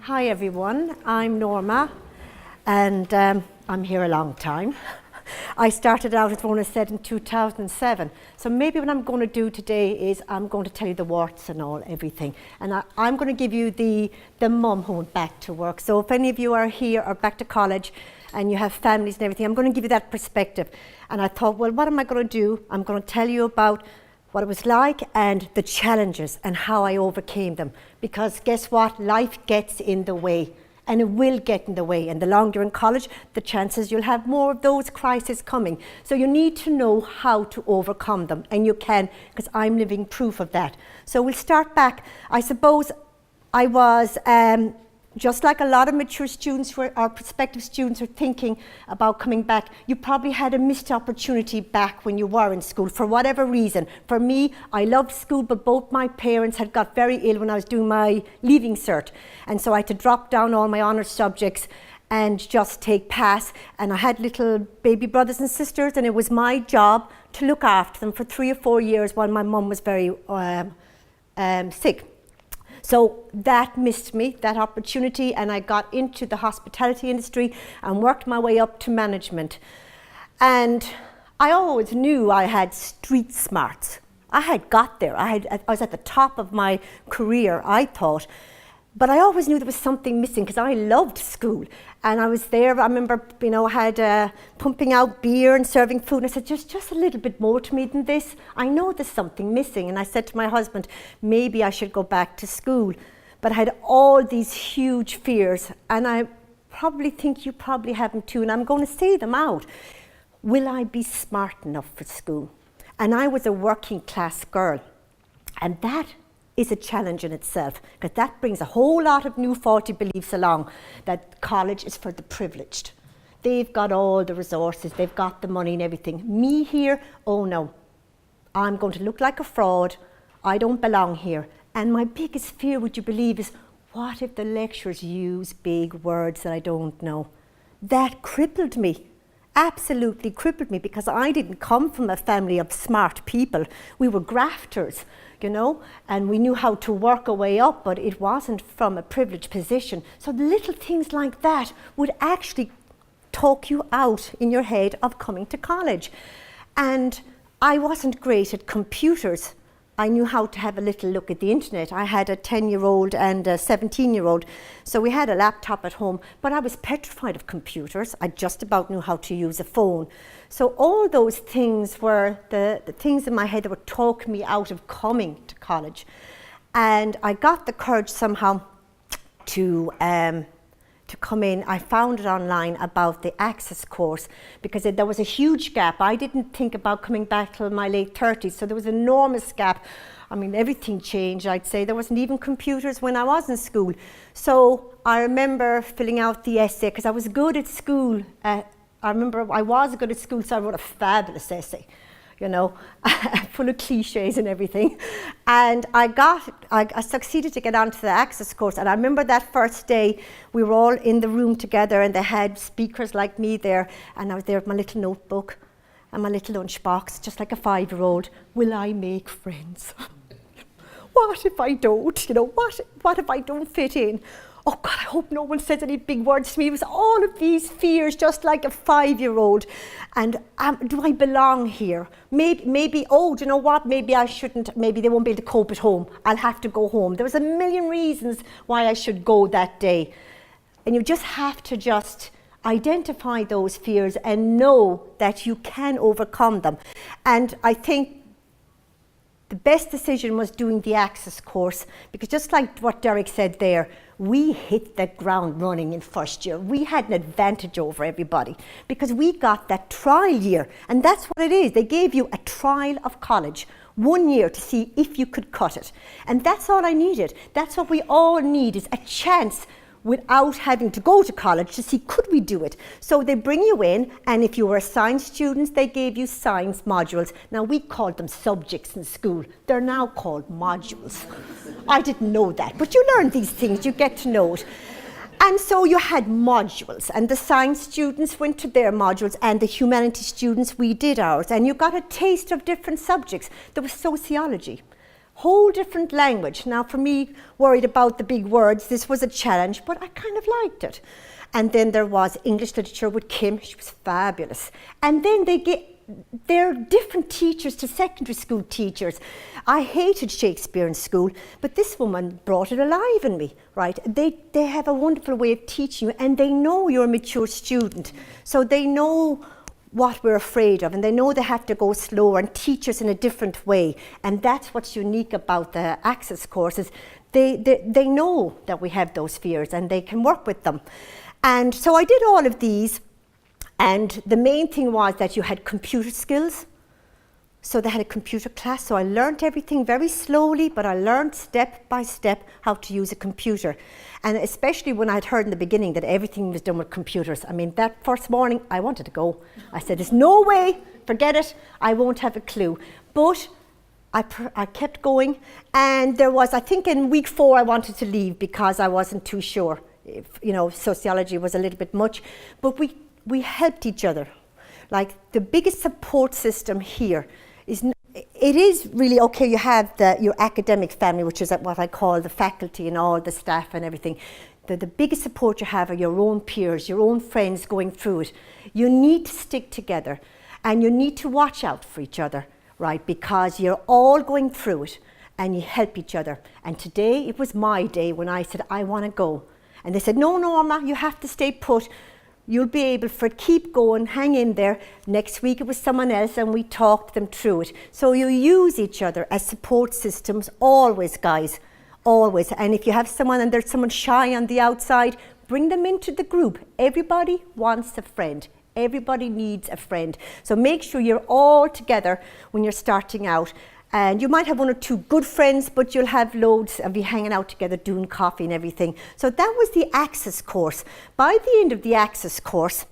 Hi everyone, I'm Norma and I'm here a long time. I started out, as Rona said, in 2007. So maybe what I'm going to do today is I'm going to tell you the warts and all, everything. And I'm going to give you the mum who went back to work. So if any of you are here or back to college and you have families and everything, I'm going to give you that perspective. And I thought, well, what am I going to do? I'm going to tell you about what it was like and the challenges and how I overcame them. Because guess what? Life gets in the way. And it will get in the way. And the longer you're in college, the chances you'll have more of those crises coming. So you need to know how to overcome them. And you can, because I'm living proof of that. So we'll start back. I suppose I was, just like a lot of mature students or prospective students are thinking about coming back, you probably had a missed opportunity back when you were in school for whatever reason. For me, I loved school, but both my parents had got very ill when I was doing my leaving cert. And so I had to drop down all my honours subjects and just take pass. And I had little baby brothers and sisters, and it was my job to look after them for 3 or 4 years while my mum was very sick. So that missed me, that opportunity, and I got into the hospitality industry and worked my way up to management. And I always knew I had street smarts. I had got there. I was at the top of my career, I thought. But I always knew there was something missing because I loved school. And I was there, I remember, had pumping out beer and serving food. And I said, just a little bit more to me than this. I know there's something missing. And I said to my husband, maybe I should go back to school. But I had all these huge fears. And I probably think you probably have them too. And I'm going to say them out. Will I be smart enough for school? And I was a working class girl. And that is a challenge in itself, because that brings a whole lot of new faulty beliefs along, that college is for the privileged. They've got all the resources, they've got the money and everything. Me here, oh no, I'm going to look like a fraud, I don't belong here. And my biggest fear, would you believe, is what if the lecturers use big words that I don't know? That crippled me. Absolutely crippled me, because I didn't come from a family of smart people. We were grafters, and we knew how to work our way up, but it wasn't from a privileged position. So little things like that would actually talk you out in your head of coming to college. And I wasn't great at computers. I knew how to have a little look at the internet. I had a 10-year-old and a 17-year-old, so we had a laptop at home, but I was petrified of computers. I just about knew how to use a phone. So all those things were the things in my head that were talking me out of coming to college. And I got the courage somehow to come in. I found it online about the Access course, because there was a huge gap. I didn't think about coming back till my late 30s, so there was an enormous gap. I mean, everything changed, I'd say. There wasn't even computers when I was in school. So I remember filling out the essay, because I was good at school. I remember I was good at school, so I wrote a fabulous essay, full of cliches and everything. And I succeeded to get onto the Access course. And I remember that first day, we were all in the room together, and they had speakers like me there. And I was there with my little notebook and my little lunchbox, just like a 5-year-old. Will I make friends? What if I don't? What if I don't fit in? Oh God, I hope no one says any big words to me. It was all of these fears, just like a 5-year-old. And do I belong here? Maybe, oh, do you know what? Maybe I shouldn't. Maybe they won't be able to cope at home. I'll have to go home. There was a million reasons why I should go that day. And you just have to just identify those fears and know that you can overcome them. And I think the best decision was doing the Access course, because just like what Derek said there, we hit the ground running in first year. We had an advantage over everybody because we got that trial year, and that's what it is. They gave you a trial of college, 1 year, to see if you could cut it. And that's all I needed. That's what we all need, is a chance without having to go to college to see, could we do it? So they bring you in, and if you were a science student, they gave you science modules. Now, we called them subjects in school. They're now called modules. I didn't know that, but you learn these things, you get to know it. And so you had modules, and the science students went to their modules, and the humanities students, we did ours. And you got a taste of different subjects. There was sociology. Whole different language. Now for me, worried about the big words, this was a challenge, but I kind of liked it. And then there was English literature with Kim, she was fabulous. And then they're different teachers to secondary school teachers. I hated Shakespeare in school, but this woman brought it alive in me, right? They have a wonderful way of teaching you, and they know you're a mature student. So they know what we're afraid of, and they know they have to go slower and teach us in a different way. And that's what's unique about the Access courses. They know that we have those fears and they can work with them. And so I did all of these, and the main thing was that you had computer skills. So they had a computer class, so I learned everything very slowly, but I learned step by step how to use a computer. And especially when I'd heard in the beginning that everything was done with computers. I mean, that first morning, I wanted to go. I said, there's no way, forget it, I won't have a clue. But I kept going, and there was, I think in week 4, I wanted to leave because I wasn't too sure. If, you know, sociology was a little bit much, but we helped each other. Like the biggest support system here is, it is really okay, you have your academic family, which is what I call the faculty and all the staff and everything. The biggest support you have are your own peers, your own friends going through it. You need to stick together and you need to watch out for each other, right? Because you're all going through it and you help each other. And today, it was my day when I said, I want to go. And they said, no, Norma, you have to stay put. You'll be able to keep going, hang in there. Next week it was someone else and we talked them through it. So you use each other as support systems, always, guys, always. And if you have someone and there's someone shy on the outside, bring them into the group. Everybody wants a friend. Everybody needs a friend. So make sure you're all together when you're starting out. And you might have 1 or 2 good friends, but you'll have loads of you hanging out together, doing coffee and everything. So that was the Access course. By the end of the Access course,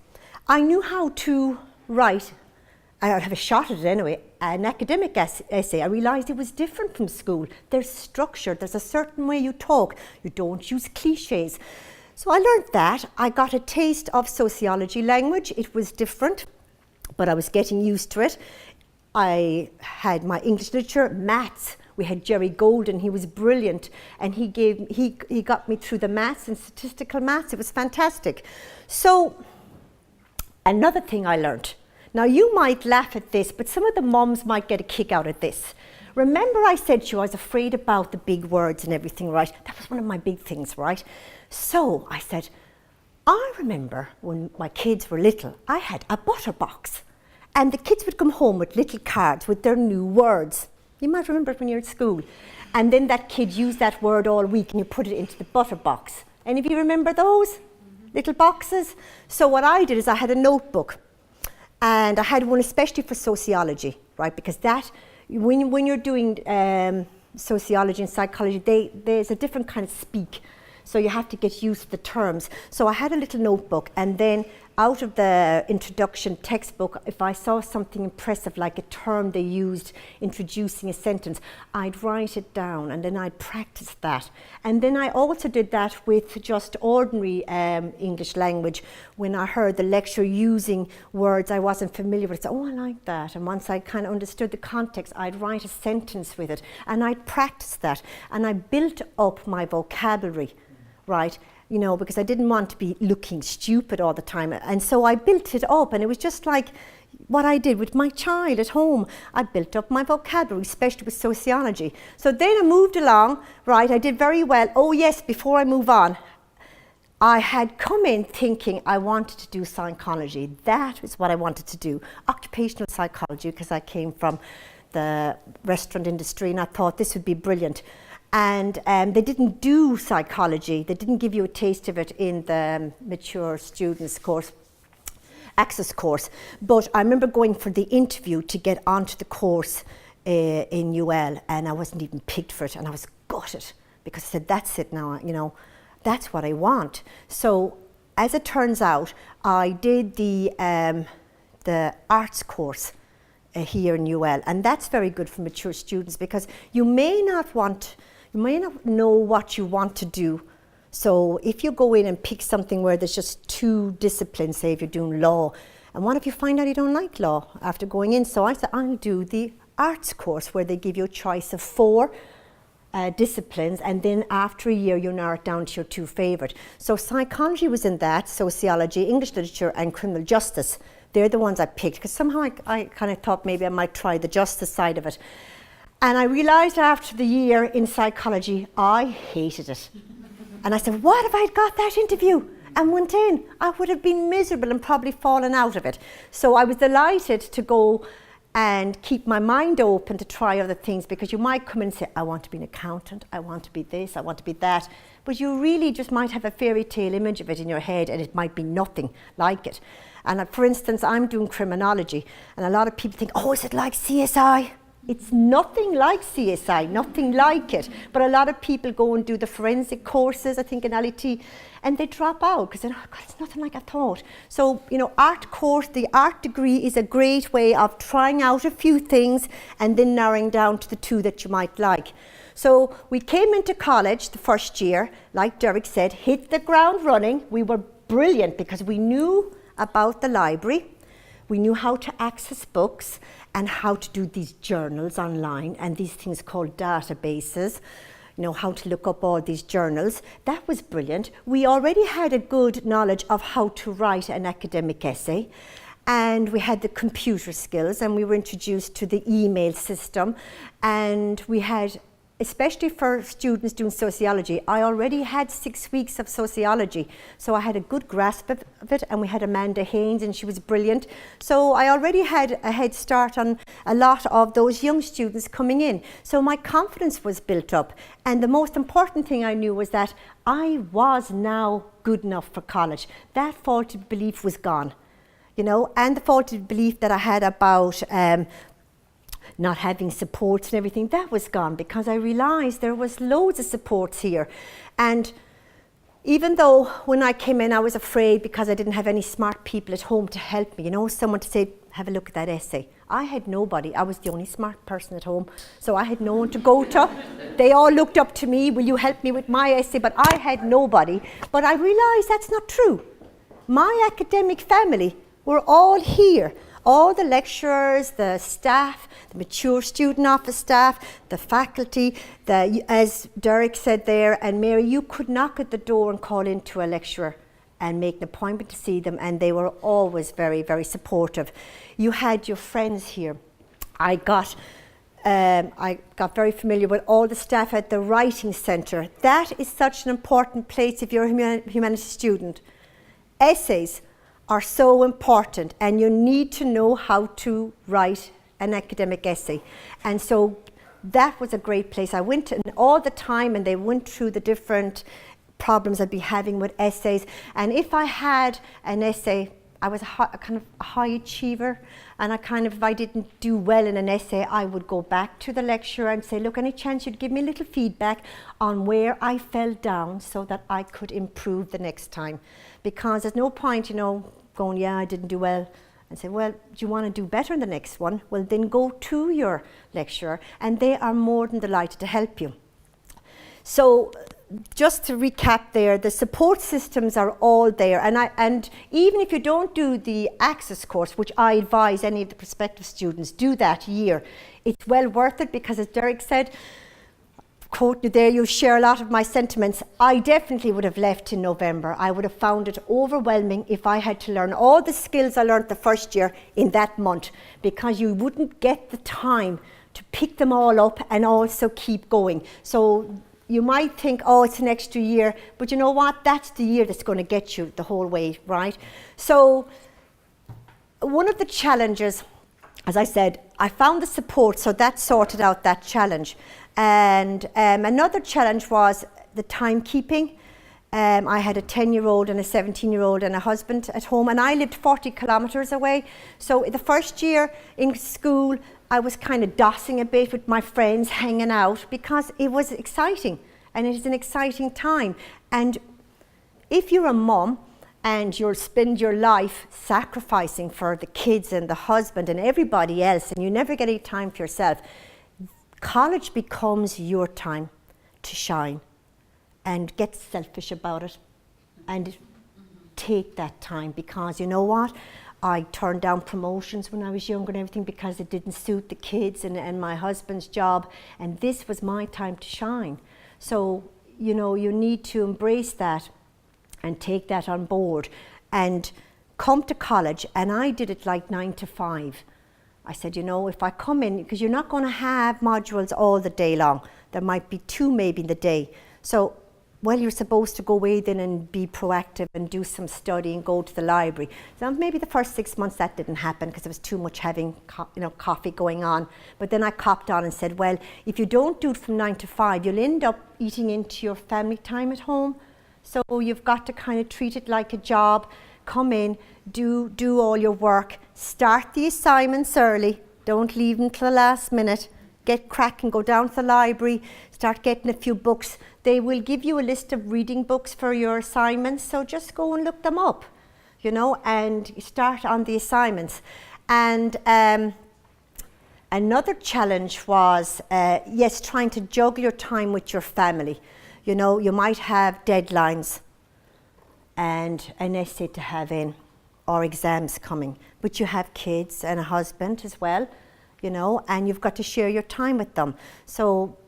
I knew how to write, I'd have a shot at it anyway, an academic essay. I realised it was different from school. There's structure, there's a certain way you talk. You don't use cliches. So I learned that. I got a taste of sociology language. It was different, but I was getting used to it. I had my English literature, maths. We had Jerry Golden, he was brilliant, and he got me through the maths and statistical maths. It was fantastic. So another thing I learned. Now you might laugh at this, but some of the mums might get a kick out of this. Remember I said to you I was afraid about the big words and everything, right? That was one of my big things, right? So I said, I remember when my kids were little, I had a butter box. And the kids would come home with little cards with their new words. You might remember it when you're at school. And then that kid used that word all week and you put it into the butter box. Any of you remember those little boxes? So what I did is I had a notebook. And I had one especially for sociology, right? Because that, when you're doing sociology and psychology, there's a different kind of speak. So you have to get used to the terms. So I had a little notebook, and then out of the introduction textbook, if I saw something impressive, like a term they used introducing a sentence, I'd write it down and then I'd practice that. And then I also did that with just ordinary English language. When I heard the lecturer using words I wasn't familiar with, I said, oh, I like that. And once I kind of understood the context, I'd write a sentence with it and I'd practice that. And I built up my vocabulary, right? You know, because I didn't want to be looking stupid all the time. And so I built it up, and it was just like what I did with my child at home. I built up my vocabulary, especially with sociology. So then I moved along, right, I did very well. Oh yes, before I move on, I had come in thinking I wanted to do psychology. That was what I wanted to do, occupational psychology, because I came from the restaurant industry and I thought this would be brilliant. And they didn't do psychology. They didn't give you a taste of it in the mature students course, Access course. But I remember going for the interview to get onto the course in UL, and I wasn't even picked for it, and I was gutted because I said, that's it now, you know, that's what I want. So as it turns out, I did the arts course here in UL, and that's very good for mature students because you may not know what you want to do. So if you go in and pick something where there's just 2 disciplines, say if you're doing law, and what if you find out you don't like law after going in? So I said, I'll do the arts course where they give you a choice of 4, disciplines, and then after a year you narrow it down to your two favourite. So psychology was in that, sociology, English literature and criminal justice. They're the ones I picked because somehow I kind of thought maybe I might try the justice side of it. And I realised after the year in psychology, I hated it. And I said, what if I'd got that interview and went in? I would have been miserable and probably fallen out of it. So I was delighted to go and keep my mind open to try other things, because you might come in and say, I want to be an accountant, I want to be this, I want to be that, but you really just might have a fairy tale image of it in your head and it might be nothing like it. And for instance, I'm doing criminology and a lot of people think, oh, is it like CSI? It's nothing like CSI, nothing like it. But a lot of people go and do the forensic courses, I think in LET, and they drop out because they're, oh God, it's nothing like I thought. So, you know, art course, the art degree is a great way of trying out a few things and then narrowing down to the two that you might like. So we came into college the first year, like Derek said, hit the ground running. We were brilliant because we knew about the library. We knew how to access books and how to do these journals online and these things called databases, you know, how to look up all these journals. That was brilliant. We already had a good knowledge of how to write an academic essay, and we had the computer skills, and we were introduced to the email system, and we had, especially for students doing sociology, I already had 6 weeks of sociology, so I had a good grasp of it, and we had Amanda Haynes, and she was brilliant. So I already had a head start on a lot of those young students coming in. So my confidence was built up, and the most important thing I knew was that I was now good enough for college. That faulty belief was gone, you know, and the faulty belief that I had about not having supports and everything, that was gone, because I realised there was loads of supports here. And even though when I came in I was afraid because I didn't have any smart people at home to help me, you know, someone to say, have a look at that essay. I had nobody. I was the only smart person at home, so I had no one to go to. They all looked up to me, will you help me with my essay? But I had nobody. But I realised that's not true. My academic family were all here. All the lecturers, the staff, the mature student office staff, the faculty, as Derek said there, and Mary, you could knock at the door and call into a lecturer and make an appointment to see them, and they were always very, very supportive. You had your friends here. I got very familiar with all the staff at the Writing Centre. That is such an important place if you're a humanities student. Essays are so important, and you need to know how to write an academic essay. And so that was a great place. I went in all the time, and they went through the different problems I'd be having with essays. And if I had an essay, I was a kind of a high achiever, and if I didn't do well in an essay, I would go back to the lecturer and say, look, any chance you'd give me a little feedback on where I fell down so that I could improve the next time. Because there's no point, you know, going, yeah, I didn't do well, and say, well, do you want to do better in the next one? Well, then go to your lecturer, and they are more than delighted to help you. So just to recap there, the support systems are all there, and even if you don't do the Access course, which I advise any of the prospective students do that year, it's well worth it, because as Derek said, quote you there, you share a lot of my sentiments. I definitely would have left in November. I would have found it overwhelming if I had to learn all the skills I learned the first year in that month, because you wouldn't get the time to pick them all up and also keep going. So you might think, oh, it's an extra year, but you know what? That's the year that's going to get you the whole way, right? So one of the challenges, as I said, I found the support, so that sorted out that challenge. And another challenge was the timekeeping. I had a 10-year-old and a 17-year-old and a husband at home, and I lived 40 kilometres away. So the first year in school, I was kind of dossing a bit with my friends, hanging out, because it was exciting, and it is an exciting time. And if you're a mum and you'll spend your life sacrificing for the kids and the husband and everybody else, and you never get any time for yourself, college becomes your time to shine, and get selfish about it and take that time, because you know what? I turned down promotions when I was younger and everything because it didn't suit the kids and my husband's job. And this was my time to shine. So, you know, you need to embrace that and take that on board and come to college. And I did it like 9 to 5. I said, you know, if I come in, because you're not going to have modules all the day long. There might be 2 maybe in the day. So, well, you're supposed to go away then and be proactive and do some study and go to the library. So maybe the first 6 months that didn't happen because there was too much having coffee going on. But then I copped on and said, well, if you don't do it from 9 to 5, you'll end up eating into your family time at home. So you've got to kind of treat it like a job. Come in, do all your work, start the assignments early, don't leave them till the last minute. Get cracking, go down to the library, start getting a few books. They will give you a list of reading books for your assignments, so just go and look them up, you know, and start on the assignments. And another challenge was, yes, trying to juggle your time with your family. You know, you might have deadlines and an essay to have in, or exams coming, but you have kids and a husband as well, you know, and you've got to share your time with them. So,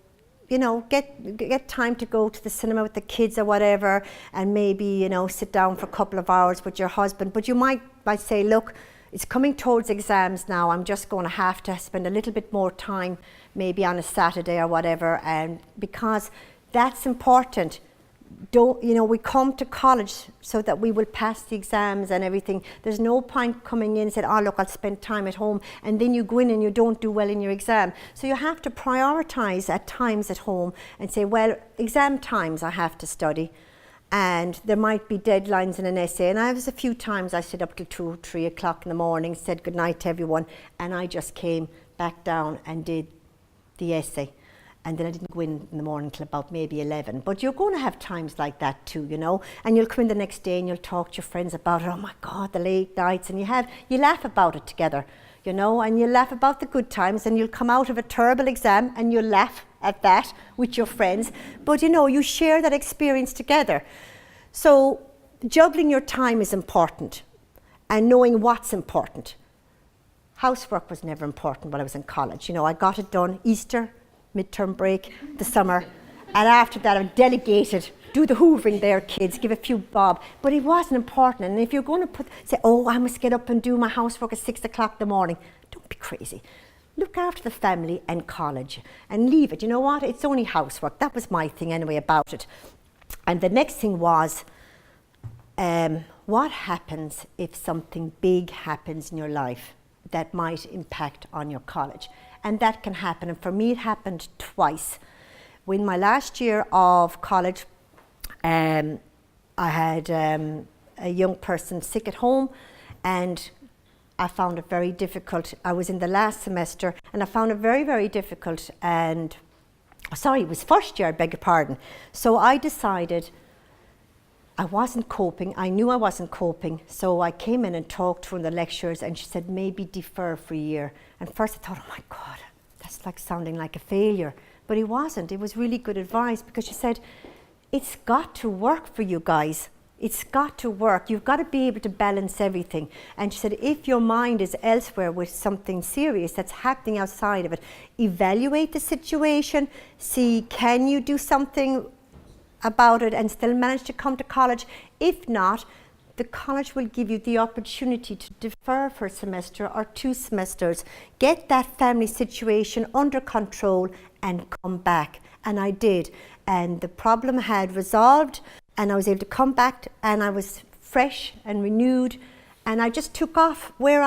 you know, get time to go to the cinema with the kids or whatever, and maybe, you know, sit down for a couple of hours with your husband. But you might say, look, it's coming towards exams now, I'm just going to have to spend a little bit more time, maybe on a Saturday or whatever, and because that's important. Don't, you know, we come to college so that we will pass the exams and everything. There's no point coming in and saying, oh look, I'll spend time at home, and then you go in and you don't do well in your exam. So you have to prioritize at times at home and say, well, exam times I have to study, and there might be deadlines in an essay. And I was a few times I stayed up till 2 or 3 o'clock in the morning, said good night to everyone, and I just came back down and did the essay. And then I didn't go in the morning till about maybe 11. But you're going to have times like that too, you know. And you'll come in the next day and you'll talk to your friends about it. Oh my God, the late nights. And you laugh about it together, you know. And you'll laugh about the good times, and you'll come out of a terrible exam and you'll laugh at that with your friends. But, you know, you share that experience together. So juggling your time is important, and knowing what's important. Housework was never important when I was in college. You know, I got it done Easter, midterm break, the summer, and after that I delegated, do the hoovering there, kids, give a few bob, but it wasn't important. And if you're going to say, oh, I must get up and do my housework at 6 o'clock in the morning, don't be crazy. Look after the family and college and leave it. You know what, it's only housework. That was my thing anyway about it. And the next thing was, what happens if something big happens in your life that might impact on your college? And that can happen. And for me, it happened twice. In my last year of college, I had a young person sick at home, and I found it very difficult. I was in the last semester, and I found it very, very difficult. And sorry, it was first year, I beg your pardon. So I decided I wasn't coping. I knew I wasn't coping. So I came in and talked to one of the lecturers, and she said, maybe defer for a year. And first I thought, oh my God, that's like sounding like a failure. But it wasn't. It was really good advice, because she said, it's got to work for you guys. It's got to work. You've got to be able to balance everything. And she said, if your mind is elsewhere with something serious that's happening outside of it, evaluate the situation, see, can you do something about it and still manage to come to college? If not, the college will give you the opportunity to defer for a semester or 2 semesters, get that family situation under control and come back. And I did. And the problem had resolved, and I was able to come back, and I was fresh and renewed. And I just took off where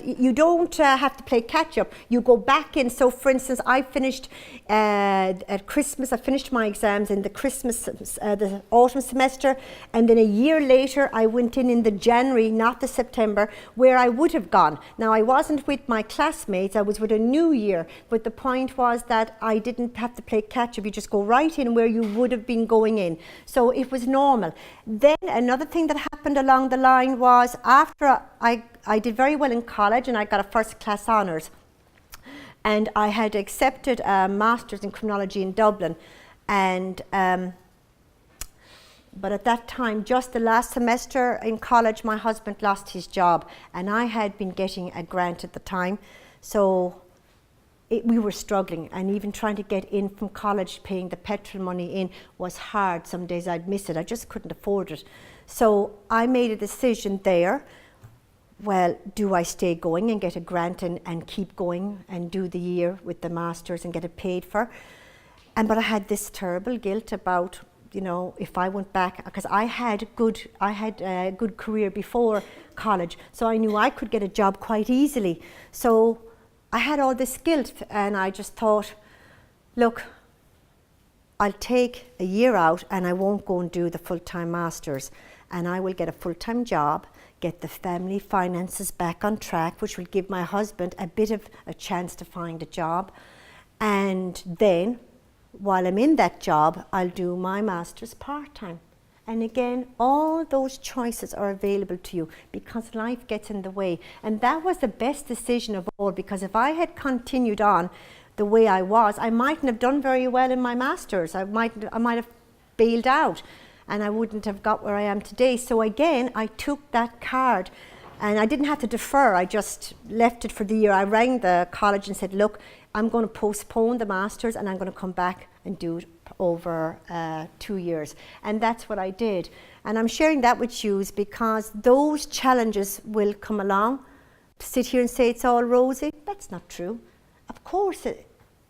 you don't have to play catch up. You go back in. So for instance, I finished at Christmas, I finished my exams in the the autumn semester. And then a year later, I went in the January, not the September, where I would have gone. Now, I wasn't with my classmates, I was with a new year. But the point was that I didn't have to play catch up. You just go right in where you would have been going in. So it was normal. Then another thing that happened along the line was, after I did very well in college and I got a first class honours, and I had accepted a master's in criminology in Dublin, and But at that time, just the last semester in college, my husband lost his job, and I had been getting a grant at the time. So we were struggling, and even trying to get in from college, paying the petrol money in was hard. Some days I'd miss it. I just couldn't afford it. So I made a decision there. Well, do I stay going and get a grant and keep going and do the year with the masters and get it paid for? But I had this terrible guilt about, you know, if I went back, because I had a good career before college, so I knew I could get a job quite easily. So I had all this guilt, and I just thought, look, I'll take a year out and I won't go and do the full-time masters, and I will get a full-time job, get the family finances back on track, which will give my husband a bit of a chance to find a job. And then, while I'm in that job, I'll do my master's part-time. And again, all those choices are available to you because life gets in the way. And that was the best decision of all, because if I had continued on the way I was, I mightn't have done very well in my master's. I might have bailed out, and I wouldn't have got where I am today. So again, I took that card, and I didn't have to defer. I just left it for the year. I rang the college and said, look, I'm going to postpone the masters and I'm going to come back and do it over 2 years. And that's what I did. And I'm sharing that with you because those challenges will come along. To sit here and say it's all rosy, that's not true. Of course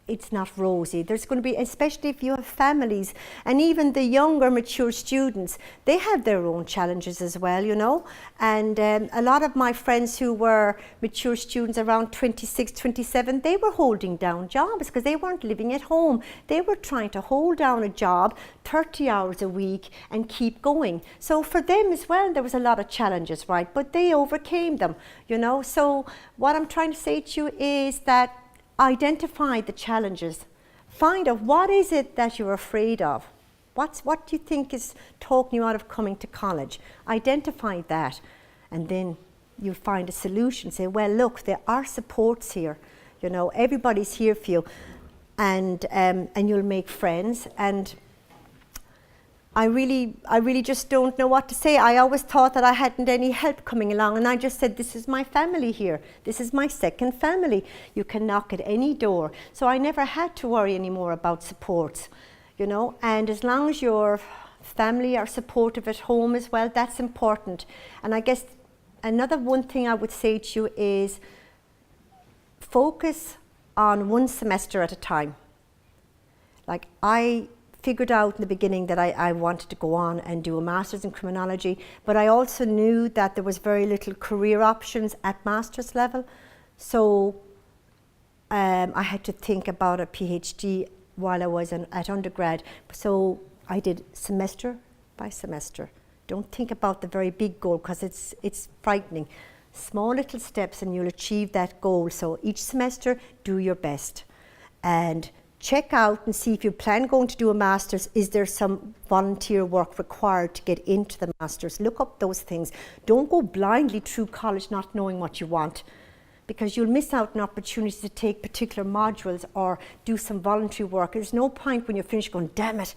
it's not rosy. There's going to be, especially if you have families, and even the younger mature students, they have their own challenges as well, you know. And a lot of my friends who were mature students around 26, 27, they were holding down jobs because they weren't living at home. They were trying to hold down a job 30 hours a week and keep going. So for them as well, there was a lot of challenges, right? But they overcame them, you know. So what I'm trying to say to you is that identify the challenges. Find out what is it that you're afraid of. What do you think is talking you out of coming to college? Identify that, and then you'll find a solution. Say, well, look, there are supports here. You know, everybody's here for you, and you'll make friends. And I really just don't know what to say. I always thought that I hadn't any help coming along, and I just said, this is my family here. This is my second family. You can knock at any door. So I never had to worry anymore about supports, you know. And as long as your family are supportive at home as well, that's important. And I guess another one thing I would say to you is focus on one semester at a time. Like I figured out in the beginning that I wanted to go on and do a master's in criminology, but I also knew that there was very little career options at master's level. So I had to think about a PhD while I was at undergrad. So I did semester by semester. Don't think about the very big goal because it's frightening. Small little steps and you'll achieve that goal. So each semester, do your best. And check out and see if you plan going to do a master's, is there some volunteer work required to get into the master's? Look up those things. Don't go blindly through college not knowing what you want, because you'll miss out on opportunities to take particular modules or do some voluntary work. There's no point when you're finished going, damn it,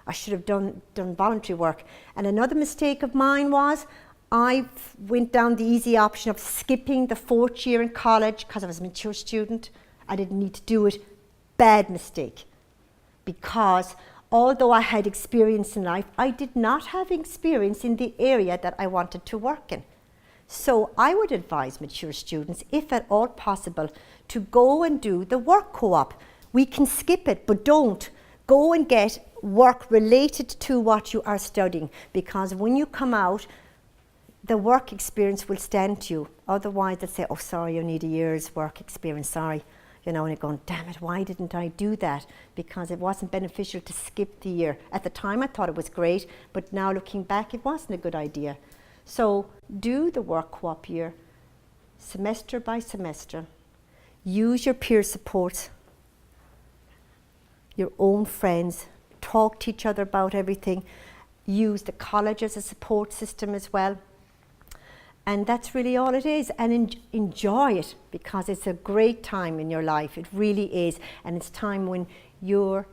I should have done voluntary work. And another mistake of mine was I went down the easy option of skipping the 4th year in college because I was a mature student. I didn't need to do it. Bad mistake, because although I had experience in life, I did not have experience in the area that I wanted to work in. So I would advise mature students, if at all possible, to go and do the work co-op. We can skip it, but don't. Go and get work related to what you are studying, because when you come out, the work experience will stand to you. Otherwise, they'll say, oh, sorry, you need a year's work experience, sorry. You know, and you're going, damn it, why didn't I do that? Because it wasn't beneficial to skip the year. At the time, I thought it was great, but now looking back, it wasn't a good idea. So do the work co-op year, semester by semester. Use your peer support, your own friends. Talk to each other about everything. Use the college as a support system as well. And that's really all it is. And enjoy it, because it's a great time in your life. It really is. And it's time when you're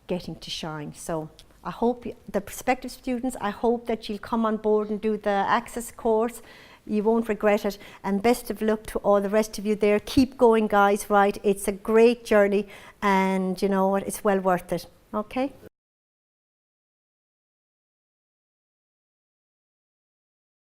getting to shine. So I hope the prospective students, I hope that you'll come on board and do the Access course. You won't regret it, and best of luck to all the rest of you there. Keep going, guys, right? It's a great journey, and you know what, it's well worth it, okay?